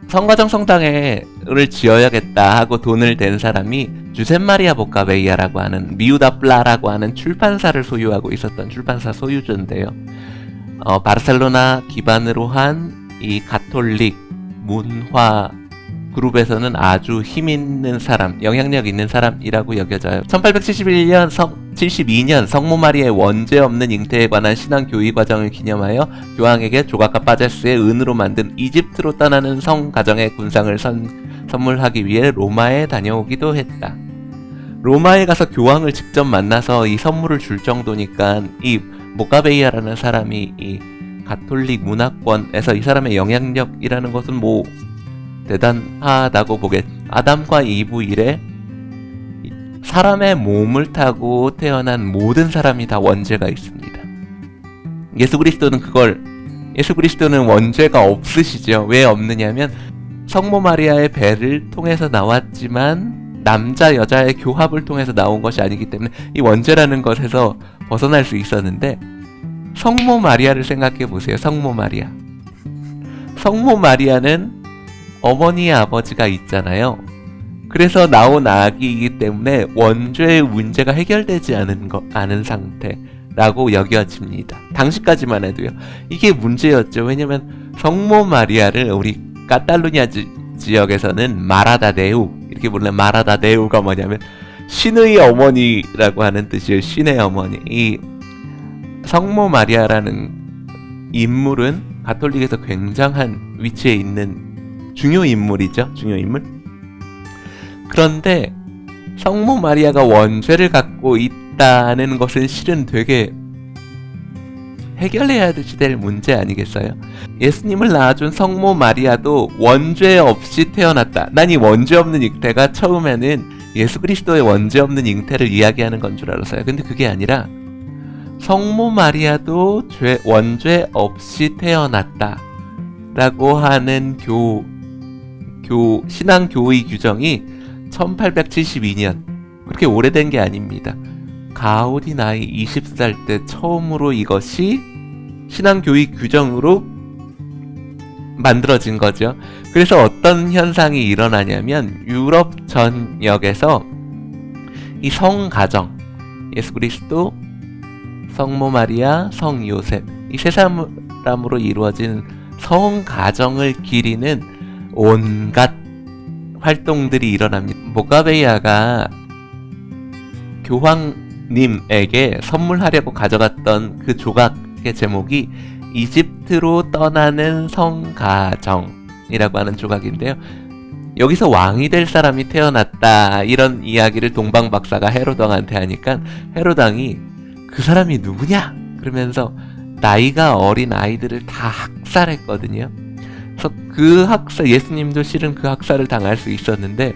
성가정 성당을 지어야겠다 하고 돈을 댄 사람이 주셉 마리아 보카베이아라고 하는 미우다플라라고 하는 출판사를 소유하고 있었던 출판사 소유주인데요. 바르셀로나 기반으로 한 이 가톨릭 문화 그룹에서는 아주 힘 있는 사람, 영향력 있는 사람이라고 여겨져요. 1872년 성모 마리아의 원죄 없는 잉태에 관한 신앙 교의 과정을 기념하여 교황에게 조각가 빠제스의 은으로 만든 이집트로 떠나는 성 가정의 군상을 선물하기 위해 로마에 다녀오기도 했다. 로마에 가서 교황을 직접 만나서 이 선물을 줄 정도니까 이 모카베이아라는 사람이 이 가톨릭 문화권에서 이 사람의 영향력이라는 것은 뭐 대단하다고 보겠죠. 아담과 이브 이래 사람의 몸을 타고 태어난 모든 사람이 다 원죄가 있습니다. 예수 그리스도는 원죄가 없으시죠. 왜 없느냐면 성모 마리아의 배를 통해서 나왔지만 남자 여자의 교합을 통해서 나온 것이 아니기 때문에 이 원죄라는 것에서 벗어날 수 있었는데, 성모 마리아를 생각해 보세요. 성모 마리아는 어머니의 아버지가 있잖아요. 그래서 나온 아기이기 때문에 원죄의 문제가 해결되지 않은 상태라고 여겨집니다. 당시까지만 해도요. 이게 문제였죠. 왜냐면 성모 마리아를 우리 카탈루냐 지역에서는 마라다데우, 이렇게 부르는 마라다데우가 뭐냐면 신의 어머니라고 하는 뜻이에요. 신의 어머니. 이 성모 마리아라는 인물은 가톨릭에서 굉장한 위치에 있는 중요 인물이죠. 중요 인물. 그런데 성모 마리아가 원죄를 갖고 있다는 것은 실은 되게 해결해야 될 문제 아니겠어요? 예수님을 낳아준 성모 마리아도 원죄 없이 태어났다. 난 이 원죄 없는 잉태가 처음에는 예수 그리스도의 원죄 없는 잉태를 이야기하는 건 줄 알았어요. 근데 그게 아니라 성모 마리아도 원죄 없이 태어났다 라고 하는 신앙 교의 규정이 1872년, 그렇게 오래된 게 아닙니다. 가우디 나이 20살 때 처음으로 이것이 신앙 교의 규정으로 만들어진 거죠. 그래서 어떤 현상이 일어나냐면 유럽 전역에서 이 성가정, 예수 그리스도, 성모 마리아, 성 요셉, 이 세 사람으로 이루어진 성가정을 기리는 온갖 활동들이 일어납니다. 모카베이아가 교황님에게 선물하려고 가져갔던 그 조각의 제목이 이집트로 떠나는 성가정이라고 하는 조각인데요. 여기서 왕이 될 사람이 태어났다, 이런 이야기를 동방 박사가 헤로당한테 하니까 헤로당이 그 사람이 누구냐? 그러면서 나이가 어린 아이들을 다 학살했거든요. 그래서 그 학살, 예수님도 실은 그 학살을 당할 수 있었는데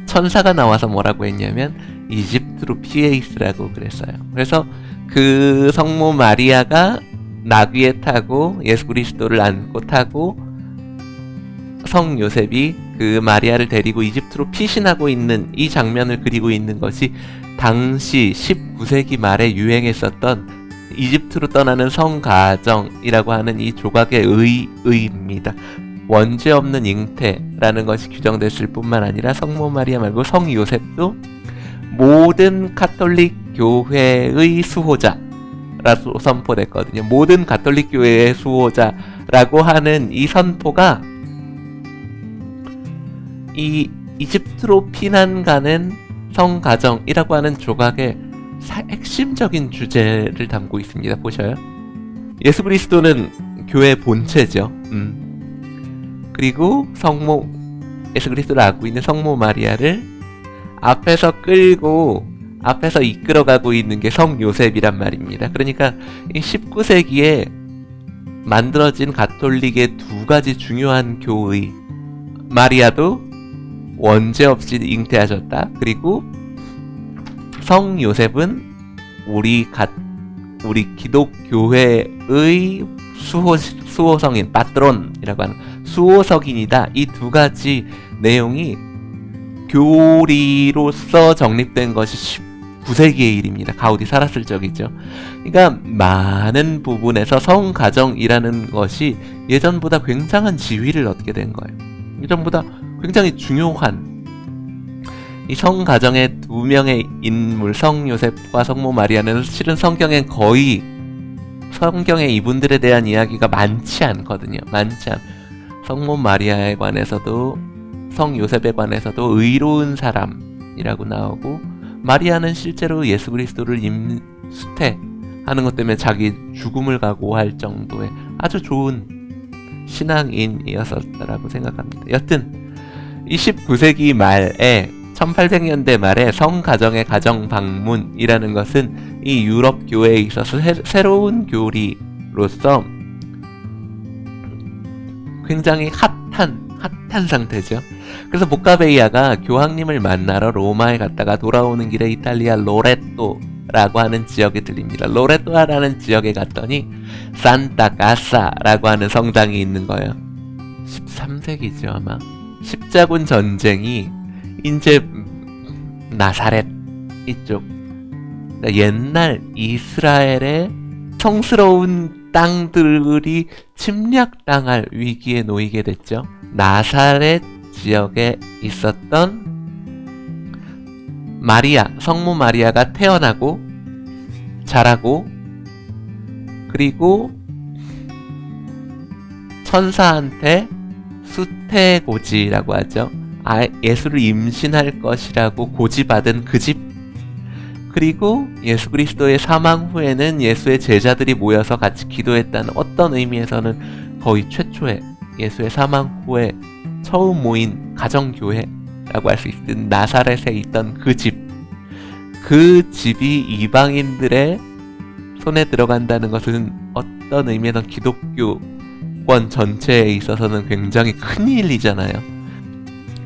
천사가 나와서 뭐라고 했냐면 이집트로 피해 있으라고 그랬어요. 그래서 그 성모 마리아가 나귀에 타고 예수 그리스도를 안고 타고 성 요셉이 그 마리아를 데리고 이집트로 피신하고 있는 이 장면을 그리고 있는 것이 당시 19세기 말에 유행했었던 이집트로 떠나는 성가정이라고 하는 이 조각의 의의입니다. 원죄 없는 잉태라는 것이 규정됐을 뿐만 아니라 성모 마리아 말고 성 요셉도 모든 가톨릭 교회의 수호자라고 선포됐거든요. 모든 가톨릭 교회의 수호자라고 하는 이 선포가 이 이집트로 피난 가는 성가정이라고 하는 조각의 핵심적인 주제를 담고 있습니다. 보셔요. 예수 그리스도는 교회의 본체죠. 그리고 예수 그리스도를 안고 있는 성모 마리아를 앞에서 이끌어가고 있는 게 성 요셉이란 말입니다. 그러니까 이 19세기에 만들어진 가톨릭의 두 가지 중요한 교의, 마리아도 원죄 없이 잉태하셨다. 그리고 성 요셉은 우리 기독교회의 수호성인, 파트론이라고 하는 수호석인이다. 이 두 가지 내용이 교리로서 정립된 것이 19세기의 일입니다. 가우디 살았을 적이죠. 그러니까 많은 부분에서 성가정이라는 것이 예전보다 굉장한 지위를 얻게 된 거예요. 예전보다 굉장히 중요한 이 성가정의 두 명의 인물, 성 요셉과 성모 마리아는 실은 성경에 이분들에 대한 이야기가 많지 않거든요. 성모 마리아에 관해서도 성 요셉에 관해서도 의로운 사람이라고 나오고, 마리아는 실제로 예수 그리스도를 수태하는 것 때문에 자기 죽음을 각오할 정도의 아주 좋은 신앙인이었었다라고 생각합니다. 여튼 29세기 말에 1800년대 말에 성가정의 가정 방문이라는 것은 이 유럽 교회에 있어서 새로운 교리로서 굉장히 핫한 상태죠. 그래서 모카베이아가 교황님을 만나러 로마에 갔다가 돌아오는 길에 이탈리아 로레토라고 하는 지역에 들립니다. 로레토라는 지역에 갔더니 산타 가사라고 하는 성당이 있는 거예요. 13세기죠 아마. 십자군 전쟁이 이제 나사렛 이쪽, 그러니까 옛날 이스라엘의 성스러운 땅들이 침략당할 위기에 놓이게 됐죠. 나사렛 지역에 있었던 마리아, 성모 마리아가 태어나고 자라고, 그리고 천사한테 수태고지라고 하죠. 예수를 임신할 것이라고 고지받은 그 집, 그리고 예수 그리스도의 사망 후에는 예수의 제자들이 모여서 같이 기도했다는, 어떤 의미에서는 거의 최초의 예수의 사망 후에 처음 모인 가정교회라고 할 수 있는 나사렛에 있던 그 집이 이방인들의 손에 들어간다는 것은 어떤 의미에서 기독교권 전체에 있어서는 굉장히 큰 일이잖아요.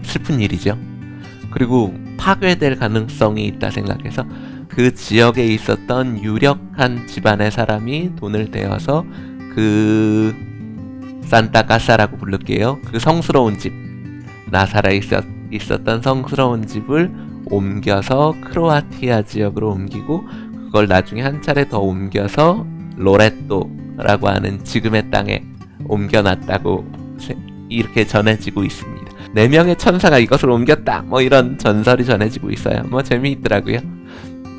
슬픈 일이죠. 그리고 파괴될 가능성이 있다 생각해서 그 지역에 있었던 유력한 집안의 사람이 돈을 대어서 그 산타가사라고 부를게요. 그 성스러운 집, 나사렛에 있었던 성스러운 집을 옮겨서 크로아티아 지역으로 옮기고, 그걸 나중에 한 차례 더 옮겨서 로레토라고 하는 지금의 땅에 옮겨놨다고 이렇게 전해지고 있습니다. 4명의 천사가 이것을 옮겼다, 뭐 이런 전설이 전해지고 있어요. 뭐 재미있더라고요.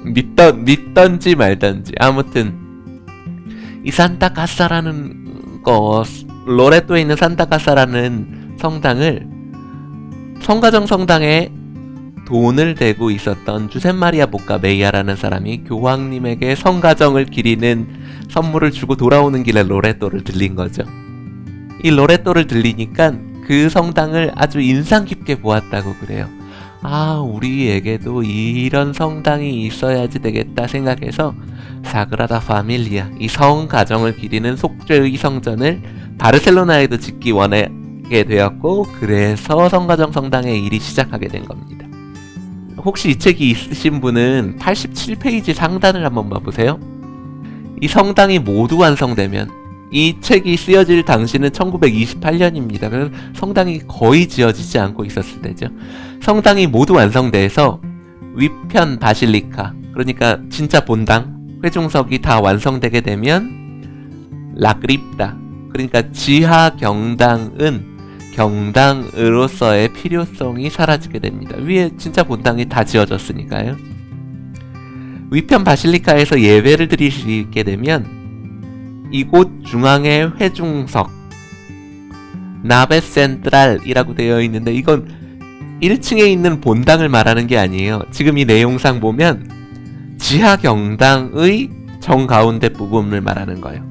믿던지 말던지. 아무튼 이 산타가사라는 거, 로레토에 있는 산타가사라는 성당을 성가정 성당에 돈을 대고 있었던 주셈마리아 모카베이아라는 사람이 교황님에게 성가정을 기리는 선물을 주고 돌아오는 길에 로레토를 들린 거죠. 이 로레토를 들리니까 그 성당을 아주 인상 깊게 보았다고 그래요. 우리에게도 이런 성당이 있어야지 되겠다 생각해서 사그라다 파밀리아, 이 성가정을 기리는 속죄의 성전을 바르셀로나에도 짓기 원하게 되었고, 그래서 성가정 성당의 일이 시작하게 된 겁니다. 혹시 이 책이 있으신 분은 87페이지 상단을 한번 봐보세요. 이 성당이 모두 완성되면, 이 책이 쓰여질 당시는 1928년입니다. 그래서 성당이 거의 지어지지 않고 있었을 때죠. 성당이 모두 완성돼서 위편 바실리카, 그러니까 진짜 본당, 회중석이 다 완성되게 되면 라그립다, 그러니까 지하 경당은 경당으로서의 필요성이 사라지게 됩니다. 위에 진짜 본당이 다 지어졌으니까요. 위편 바실리카에서 예배를 드릴 수 있게 되면 이곳 중앙의 회중석, 나베 센트랄이라고 되어 있는데, 이건 1층에 있는 본당을 말하는 게 아니에요. 지금 이 내용상 보면 지하 경당의 정가운데 부분을 말하는 거예요.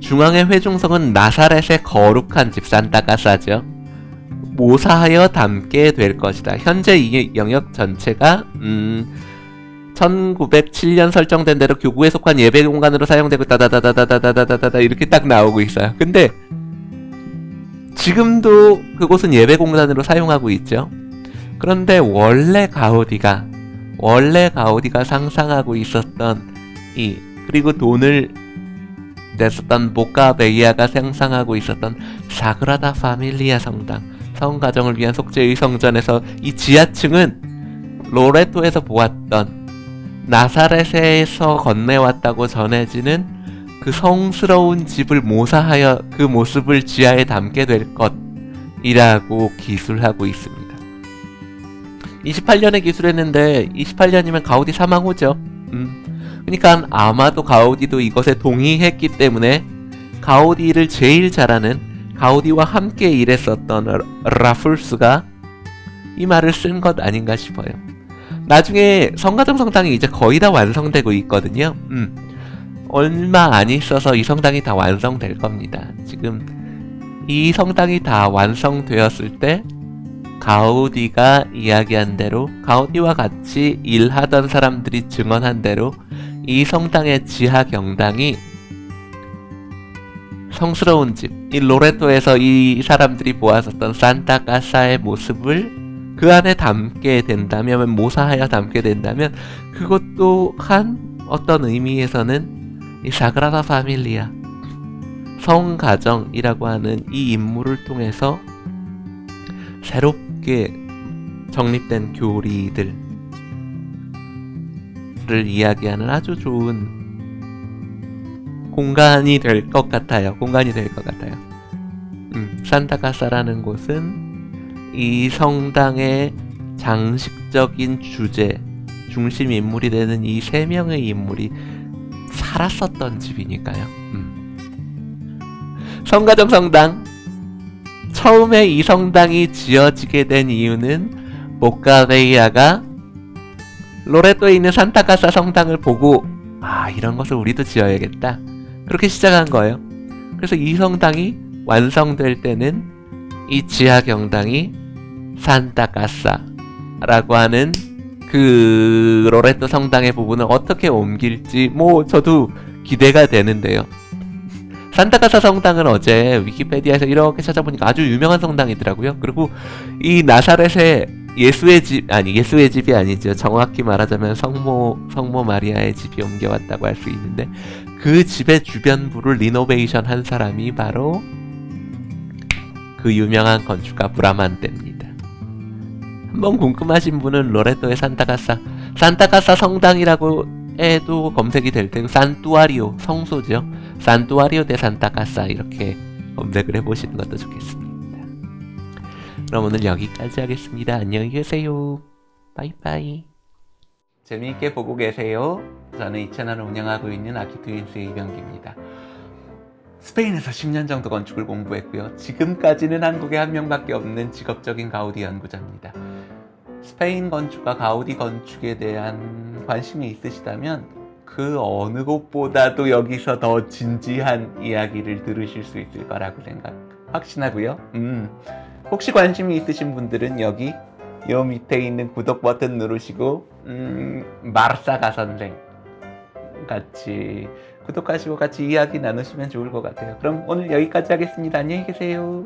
중앙의 회중석은 나사렛의 거룩한 집 산타가사죠. 모사하여 담게 될 것이다. 현재 이 영역 전체가 1907년 설정된 대로 교구에 속한 예배 공간으로 사용되고 따다다다다다다다다다 이렇게 딱 나오고 있어요. 근데 지금도 그곳은 예배 공간으로 사용하고 있죠. 그런데 원래 가우디가 상상하고 있었던 그리고 돈을 냈었던 모카베이아가 상상하고 있었던 사그라다 파밀리아 성당, 성가정을 위한 속죄의 성전에서 이 지하층은 로레토에서 보았던 나사렛에서 건네왔다고 전해지는 그 성스러운 집을 모사하여 그 모습을 지하에 담게 될 것이라고 기술하고 있습니다. 28년에 기술했는데 28년이면 가우디 사망 후죠. 그러니까 아마도 가우디도 이것에 동의했기 때문에 가우디를 제일 잘하는, 가우디와 함께 일했었던 라풀스가 이 말을 쓴 것 아닌가 싶어요. 나중에 성가정 성당이 이제 거의 다 완성되고 있거든요. 얼마 안 있어서 이 성당이 다 완성될 겁니다. 지금 이 성당이 다 완성되었을 때 가우디가 이야기한 대로, 가우디와 같이 일하던 사람들이 증언한 대로 이 성당의 지하 경당이 성스러운 집, 이 로레토에서 이 사람들이 보았었던 산타카사의 모습을 그 안에 담게 된다면, 모사하여 담게 된다면, 그것 또한 어떤 의미에서는 이 사그라다 파밀리아, 성가정이라고 하는 이 인물을 통해서 새롭게 정립된 교리들을 이야기하는 아주 좋은 공간이 될 것 같아요. 산타카사라는 곳은 이 성당의 장식적인 주제, 중심 인물이 되는 이 세 명의 인물이 살았었던 집이니까요. 성가정 성당, 처음에 이 성당이 지어지게 된 이유는 모카베이아가 로레토에 있는 산타카사 성당을 보고 이런 것을 우리도 지어야겠다, 그렇게 시작한 거예요. 그래서 이 성당이 완성될 때는 이 지하 경당이 산타카사라고 하는 그 로레토 성당의 부분을 어떻게 옮길지 저도 기대가 되는데요. 산타카사 성당은 어제 위키페디아에서 이렇게 찾아보니까 아주 유명한 성당이더라고요. 그리고 이 나사렛의 예수의 집이 아니죠. 정확히 말하자면 성모 마리아의 집이 옮겨왔다고 할 수 있는데, 그 집의 주변부를 리노베이션 한 사람이 바로 그 유명한 건축가 브라만테입니다. 한번 궁금하신 분은 로레토의 산타카사 성당이라고 해도 검색이 될 테고, 산투아리오, 성소죠. 산투아리오 데 산타카사 이렇게 검색을 해보시는 것도 좋겠습니다. 그럼 오늘 여기까지 하겠습니다. 안녕히 계세요. 바이바이. 재미있게 보고 계세요. 저는 이 채널을 운영하고 있는 아키트윈스의 이병기입니다. 스페인에서 10년 정도 건축을 공부했고요. 지금까지는 한국에 한 명밖에 없는 직업적인 가우디 연구자입니다. 스페인 건축과 가우디 건축에 대한 관심이 있으시다면 그 어느 곳보다도 여기서 더 진지한 이야기를 들으실 수 있을 거라고 확신하고요. 혹시 관심이 있으신 분들은 여기 요 밑에 있는 구독 버튼 누르시고 마르사가 선생 같이 구독하시고 같이 이야기 나누시면 좋을 것 같아요. 그럼 오늘 여기까지 하겠습니다. 안녕히 계세요.